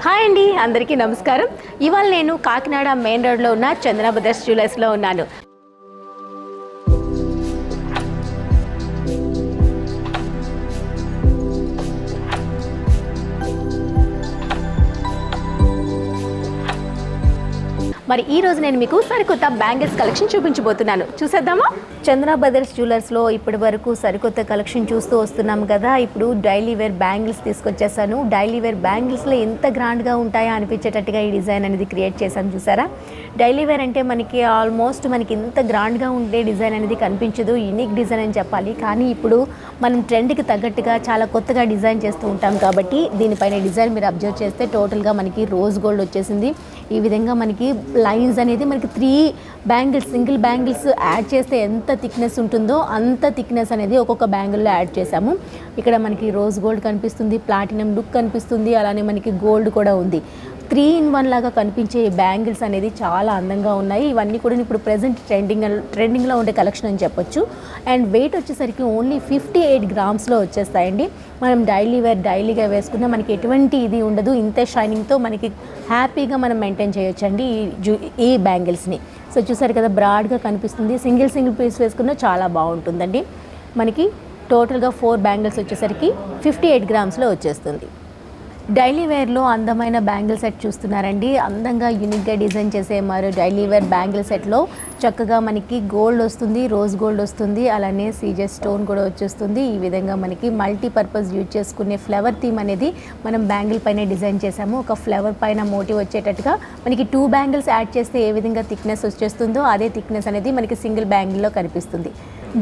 Hi అండి, అందరికీ నమస్కారం. ఇవాళ నేను కాకినాడ మెయిన్ రోడ్లో ఉన్న చందన బ్రదర్స్ జ్యువెలర్స్లో ఉన్నాను. మరి ఈ రోజు నేను మీకు సరికొత్త బ్యాంగిల్స్ కలెక్షన్ చూపించబోతున్నాను. చూసేద్దామా? చందన బ్రదర్స్ జ్యువెలర్స్లో ఇప్పటి వరకు సరికొత్త కలెక్షన్ చూస్తూ వస్తున్నాం కదా. ఇప్పుడు డైలీ వేర్ బ్యాంగిల్స్ తీసుకొచ్చేసాను. డైలీ వేర్ బ్యాంగిల్స్లో ఎంత గ్రాండ్గా ఉంటాయా అనిపించేటట్టుగా ఈ డిజైన్ అనేది క్రియేట్ చేశాను. చూసారా? డైలీ వేర్ అంటే మనకి ఆల్మోస్ట్ మనకి ఇంత గ్రాండ్గా ఉండే డిజైన్ అనేది కనిపించదు. యూనిక్ డిజైన్ అని చెప్పాలి. కానీ ఇప్పుడు మనం ట్రెండ్కి తగ్గట్టుగా చాలా కొత్తగా డిజైన్ చేస్తూ ఉంటాం కాబట్టి దీనిపైన డిజైన్ మీరు అబ్జర్వ్ చేస్తే టోటల్గా మనకి రోజ్ గోల్డ్ వచ్చేసింది. ఈ విధంగా మనకి లైన్స్ అనేది మనకి 3 బ్యాంగిల్స్, సింగిల్ బ్యాంగిల్స్ యాడ్ చేస్తే ఎంత థిక్నెస్ ఉంటుందో అంత థిక్నెస్ అనేది ఒక్కొక్క బ్యాంగిల్లో యాడ్ చేసాము. ఇక్కడ మనకి రోజ్ గోల్డ్ కనిపిస్తుంది, ప్లాటినం లుక్ కనిపిస్తుంది, అలానే మనకి గోల్డ్ కూడా ఉంది. 3 in 1 లాగా కనిపించే ఈ బ్యాంగిల్స్ అనేది చాలా అందంగా ఉన్నాయి. ఇవన్నీ కూడా ఇప్పుడు ప్రెజెంట్ ట్రెండింగ్లో ఉండే కలెక్షన్ అని చెప్పొచ్చు. అండ్ వెయిట్ వచ్చేసరికి ఓన్లీ 58 గ్రామ్స్లో వచ్చేస్తాయండి. మనం డైలీగా వేసుకున్నా మనకి ఎటువంటి ఇది ఉండదు. ఇంతే షైనింగ్తో మనకి హ్యాపీగా మనం మెయింటైన్ చేయొచ్చండి ఈ బ్యాంగిల్స్ని. సో చూసారు కదా, బ్రాడ్గా కనిపిస్తుంది. సింగిల్ పీస్ వేసుకున్నా చాలా బాగుంటుందండి. మనకి టోటల్గా 4 బ్యాంగిల్స్ వచ్చేసరికి 58 గ్రామ్స్లో వచ్చేస్తుంది. డైలీ వేర్లో అందమైన బ్యాంగిల్ సెట్ చూస్తున్నారండి. అందంగా యూనిక్గా డిజైన్ చేసే మరి డైలీ వేర్ బ్యాంగిల్ సెట్లో చక్కగా మనకి గోల్డ్ వస్తుంది, రోజ్ గోల్డ్ వస్తుంది, అలానే సీజెస్ స్టోన్ కూడా వచ్చేస్తుంది. ఈ విధంగా మనకి మల్టీపర్పస్ యూజ్ చేసుకునే ఫ్లవర్ థీమ్ అనేది మనం బ్యాంగిల్ పైన డిజైన్ చేసాము. ఒక ఫ్లవర్ పైన మోటివ్ వచ్చేటట్టుగా మనకి 2 బ్యాంగిల్స్ యాడ్ చేస్తే ఏ విధంగా థిక్నెస్ వచ్చేస్తుందో అదే థిక్నెస్ అనేది మనకి సింగిల్ బ్యాంగిల్లో కనిపిస్తుంది.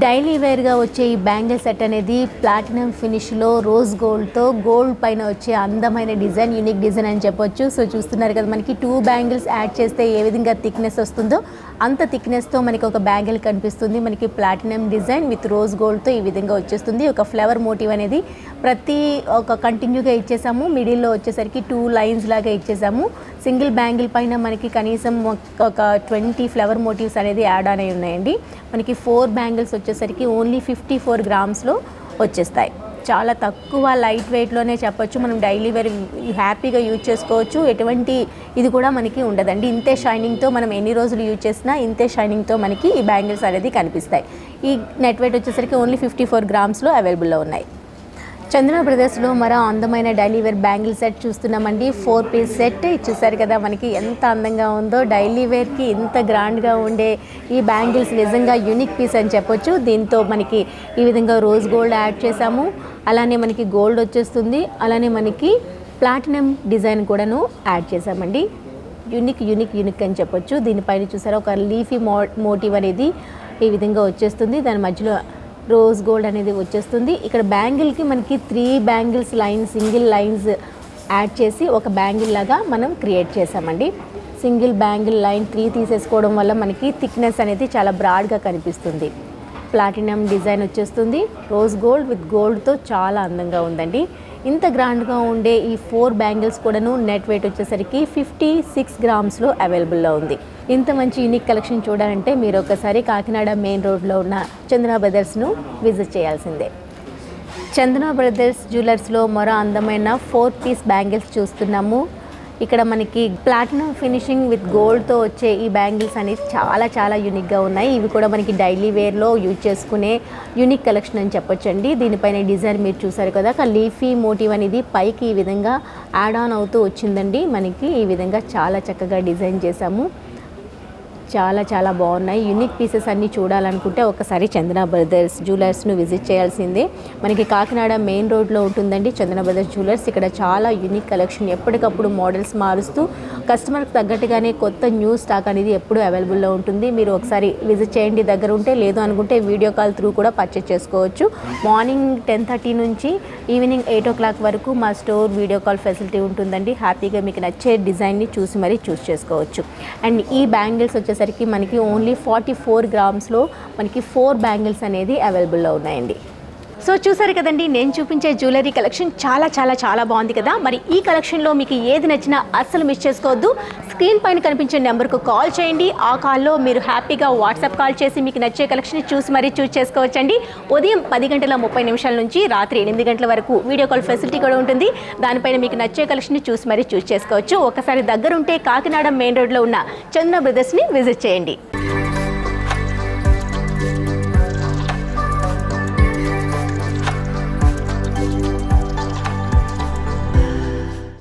డైలీ వేర్గా వచ్చే ఈ బ్యాంగిల్ సెట్ అనేది ప్లాటినం ఫినిష్లో రోజ్ గోల్డ్తో గోల్డ్ పైన వచ్చే అందమైన డిజైన్, యూనిక్ డిజైన్ అని చెప్పొచ్చు. సో చూస్తున్నారు కదా, మనకి 2 బ్యాంగిల్స్ యాడ్ చేస్తే ఏ విధంగా థిక్నెస్ వస్తుందో అంత థిక్నెస్తో మనకి ఒక బ్యాంగిల్ కనిపిస్తుంది. మనకి ప్లాటినం డిజైన్ విత్ రోజ్ గోల్డ్తో ఈ విధంగా వచ్చేస్తుంది. ఒక ఫ్లవర్ మోటివ్ అనేది ప్రతి ఒక కంటిన్యూగా ఇచ్చేసాము. మిడిల్లో వచ్చేసరికి 2 లైన్స్ లాగా ఇచ్చేసాము. సింగిల్ బ్యాంగిల్ పైన మనకి కనీసం ఒక 20 ఫ్లవర్ మోటివ్స్ అనేది యాడ్ అనేవి ఉన్నాయండి. మనకి 4 బ్యాంగిల్స్ వచ్చేసరికి ఓన్లీ 54 గ్రామ్స్లో వచ్చేస్తాయి. చాలా తక్కువ లైట్ వెయిట్లోనే చెప్పొచ్చు. మనం డైలీ వేర్ హ్యాపీగా యూజ్ చేసుకోవచ్చు. ఎటువంటి ఇది కూడా మనకి ఉండదండి. ఇంతే షైనింగ్తో మనం ఎన్ని రోజులు యూజ్ చేసినా ఇంతే షైనింగ్తో మనకి ఈ బ్యాంగిల్స్ అనేది కనిపిస్తాయి. ఈ నెట్ వెయిట్ వచ్చేసరికి ఓన్లీ 54 గ్రామ్స్లో అవైలబుల్లో ఉన్నాయి. చందన బ్రదర్స్లో మరో అందమైన డైలీ వేర్ బ్యాంగిల్ సెట్ చూస్తున్నామండి. 4 పీస్ సెట్ చూసారు కదా, మనకి ఎంత అందంగా ఉందో. డైలీ వేర్కి ఇంత గ్రాండ్గా ఉండే ఈ బ్యాంగిల్స్ నిజంగా యూనిక్ పీస్ అని చెప్పొచ్చు. దీంతో మనకి ఈ విధంగా రోజ్ గోల్డ్ యాడ్ చేసాము, అలానే మనకి గోల్డ్ వచ్చేస్తుంది, అలానే మనకి ప్లాటినం డిజైన్ కూడాను యాడ్ చేసామండి. యూనిక్ అని చెప్పొచ్చు. దీనిపైన చూసారా ఒక లీఫీ మోటివ్ అనేది ఈ విధంగా వచ్చేస్తుంది. దాని మధ్యలో రోజ్ గోల్డ్ అనేది వచ్చేస్తుంది. ఇక్కడ బ్యాంగిల్కి మనకి 3 బ్యాంగిల్స్ సింగిల్ లైన్స్ యాడ్ చేసి ఒక బ్యాంగిల్ లాగా మనం క్రియేట్ చేసామండి. సింగిల్ బ్యాంగిల్ లైన్ 3 తీసేసుకోవడం వల్ల మనకి థిక్నెస్ అనేది చాలా బ్రాడ్గా కనిపిస్తుంది. ప్లాటినం డిజైన్ వచ్చేస్తుంది. రోజ్ గోల్డ్ విత్ గోల్డ్తో చాలా అందంగా ఉందండి. ఇంత గ్రాండ్గా ఉండే ఈ 4 బ్యాంగిల్స్ కూడాను నెట్ వెయిట్ వచ్చేసరికి 56 గ్రామ్స్లో అవైలబుల్లో ఉంది. ఇంత మంచి యూనిక్ కలెక్షన్ చూడాలంటే మీరు ఒకసారి కాకినాడ మెయిన్ రోడ్లో ఉన్న చందన బ్రదర్స్ను విజిట్ చేయాల్సిందే. చందన బ్రదర్స్ జ్యువెలర్స్లో మరో అందమైన 4 పీస్ బ్యాంగిల్స్ చూస్తున్నాము. ఇక్కడ మనకి ప్లాటినం ఫినిషింగ్ విత్ గోల్డ్తో వచ్చే ఈ బ్యాంగిల్స్ అనేది చాలా యూనిక్గా ఉన్నాయి. ఇవి కూడా మనకి డైలీ వేర్లో యూజ్ చేసుకునే యూనిక్ కలెక్షన్ అని చెప్పొచ్చండి. దీనిపైన డిజైన్ మీరు చూసారు కదా, ఒక లీఫీ మోటివ్ అనేది పైకి ఈ విధంగా యాడ్ ఆన్ అవుతూ వచ్చిందండి. మనకి ఈ విధంగా చాలా చక్కగా డిజైన్ చేసాము. చాలా బాగున్నాయి. యూనిక్ పీసెస్ అన్నీ చూడాలనుకుంటే ఒకసారి చందన బ్రదర్స్ జ్యువెలర్స్ను విజిట్ చేయాల్సిందే. మనకి కాకినాడ మెయిన్ రోడ్లో ఉంటుందండి చందన బ్రదర్స్ జ్యువెలర్స్. ఇక్కడ చాలా యూనిక్ కలెక్షన్, ఎప్పటికప్పుడు మోడల్స్ మారుస్తూ కస్టమర్కి తగ్గట్టుగానే కొత్త న్యూ స్టాక్ అనేది ఎప్పుడు అవైలబుల్లో ఉంటుంది. మీరు ఒకసారి విజిట్ చేయండి దగ్గర ఉంటే. లేదు అనుకుంటే వీడియో కాల్ త్రూ కూడా పర్చేస్ చేసుకోవచ్చు. మార్నింగ్ 10:30 నుంచి ఈవినింగ్ 8 o'clock వరకు మా స్టోర్ వీడియో కాల్ ఫెసిలిటీ ఉంటుందండి. హ్యాపీగా మీకు నచ్చే డిజైన్ని చూసి మరీ చూస్ చేసుకోవచ్చు. అండ్ ఈ బ్యాంగిల్స్ వచ్చేసరికి మనకి ఓన్లీ 44 గ్రామ్స్లో మనకి 4 బ్యాంగిల్స్ అనేది అవైలబుల్లో ఉన్నాయండి. సో చూసారు కదండి, నేను చూపించే జ్యువెలరీ కలెక్షన్ చాలా బాగుంది కదా. మరి ఈ కలెక్షన్లో మీకు ఏది నచ్చినా అస్సలు మిస్ చేసుకోవద్దు. స్క్రీన్ పైన కనిపించే నెంబర్కు కాల్ చేయండి. ఆ కాల్లో మీరు హ్యాపీగా వాట్సాప్ కాల్ చేసి మీకు నచ్చే కలెక్షన్ చూసి మరీ చూస్ చేసుకోవచ్చండి. ఉదయం 10:30 నుంచి రాత్రి 8 గంటల వరకు వీడియో కాల్ ఫెసిలిటీ కూడా ఉంటుంది. దానిపైన మీకు నచ్చే కలెక్షన్ చూసి మరీ చూస్ చేసుకోవచ్చు. ఒకసారి దగ్గరుంటే కాకినాడ మెయిన్ రోడ్లో ఉన్న చందన బ్రదర్స్ని విజిట్ చేయండి.